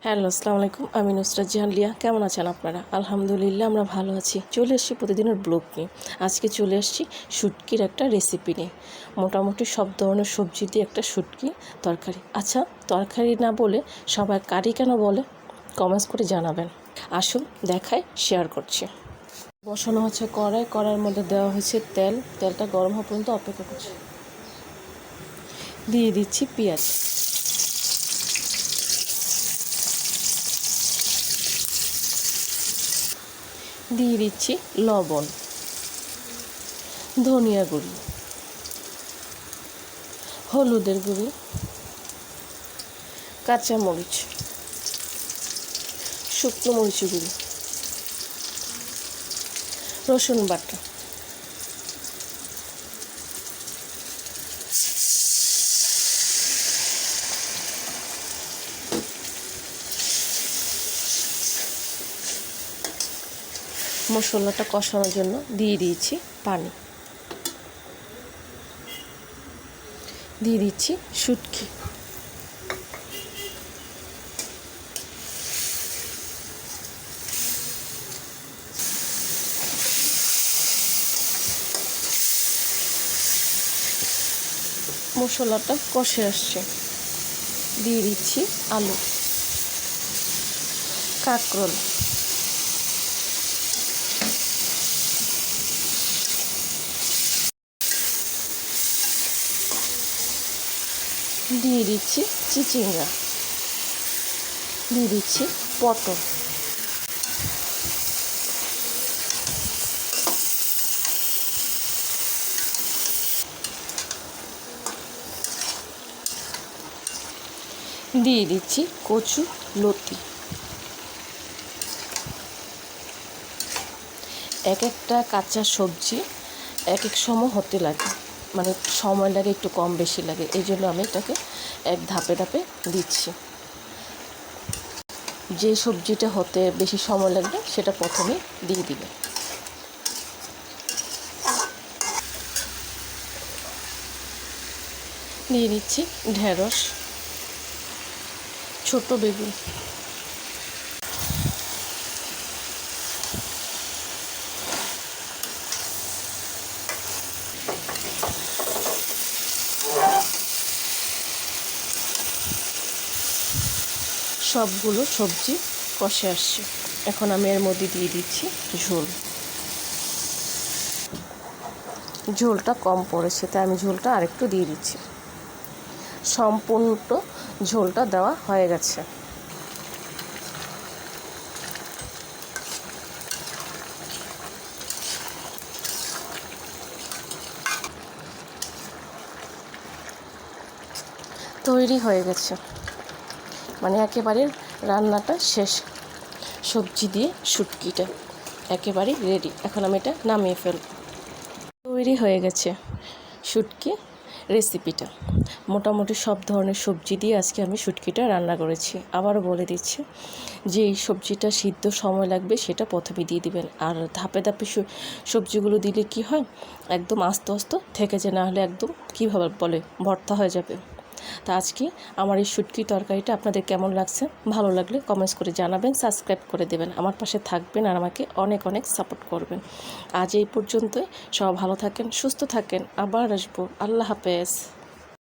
Hello, আসসালামু আলাইকুম। আমি নুসরাত জাহান লিয়া। কেমন আছেন আপনারা? আলহামদুলিল্লাহ, আমরা ভালো আছি। চলে এসেছি প্রতিদিনের ব্লগ নিয়ে। আজকে চলে এসেছি শুটকির একটা রেসিপি নিয়ে। মোটামুটি সব ধরনের সবজি দিয়ে একটা শুটকি তরকারি। আচ্ছা, তরকারি না বলে সবাই কারি কেন বলে? কমেন্টস করে জানাবেন। আসুন দেখাই, শেয়ার করছি। বসানো হচ্ছে কড়াই, কড়াইয়ের মধ্যে দেওয়া হয়েছে তেল। তেলটা গরম হওয়া পর্যন্ত অপেক্ষা করছি। দিয়ে দিচ্ছি পেঁয়াজ, দিয়ে দিচ্ছি লবণ, ধনিয়া গুঁড়ি, হলুদের গুঁড়ি, কাঁচামরিচ, শুকনো মরিচ গুঁড়ি, রসুন বাটা, মশলাটা কষানোর জন্য দিয়ে দিয়েছি পানি, দিয়ে দিচ্ছি শুটকি, মশলাটা কষে আসছে। দিয়ে দিচ্ছি আলু, কাঁকরোল, দিয়ে দিচ্ছি চিচিঙ্গা, দিয়ে দিচ্ছি পটল, দিয়ে দিচ্ছি কচু লতি। এক একটা কাঁচা সবজি এক এক সময় হতে লাগে, মানে সময় লাগে, একটু কম বেশি লাগে। এই জন্য আমি এটাকে এক ধাপে ধাপে দিচ্ছি। যে সবজিটা হতে বেশি সময় লাগবে সেটা প্রথমে দিয়ে দিবে। দিয়ে দিচ্ছি ঢেঁড়স, ছোট বেগুন, সবগুলো সবজি কষে আসছে। এখন আমি এর মধ্যে দিয়ে দিচ্ছি ঝোল। ঝোলটা কম পড়েছে, তাই আমি ঝোলটা আরেকটু দিয়ে দিচ্ছি। সম্পূর্ণ ঝোলটা দেওয়া হয়ে গেছে। তৈরি হয়ে গেছে, মানে একেবারে রান্নাটা শেষ। সবজি দিয়ে শুটকিটা একেবারেই রেডি। এখন আমি এটা নামিয়ে ফেলব। তৈরি হয়ে গেছে শুটকি রেসিপিটা। মোটামুটি সব ধরনের সবজি দিয়ে আজকে আমি শুটকিটা রান্না করেছি। আবারও বলে দিচ্ছি, যে এই সবজিটা সিদ্ধ সময় লাগবে সেটা প্রথমে দিয়ে দিবেন। আর ধাপে ধাপে সবজিগুলো দিলে কি হয়, একদম আস্তে আস্তে থেকে যায়, না হলে একদম কীভাবে বলে ভর্তা হয়ে যাবে। তা আজকে আমার এই শুটকি তরকারিটা আপনাদের কেমন লাগছে, ভালো লাগলে কমেন্টস করে জানাবেন, সাবস্ক্রাইব করে দেবেন, আমার পাশে থাকবেন আর আমাকে অনেক অনেক সাপোর্ট করবেন। আজ এই পর্যন্তই। সব ভালো থাকেন, সুস্থ থাকেন, আবার আসবো। আল্লাহ হাফেজ।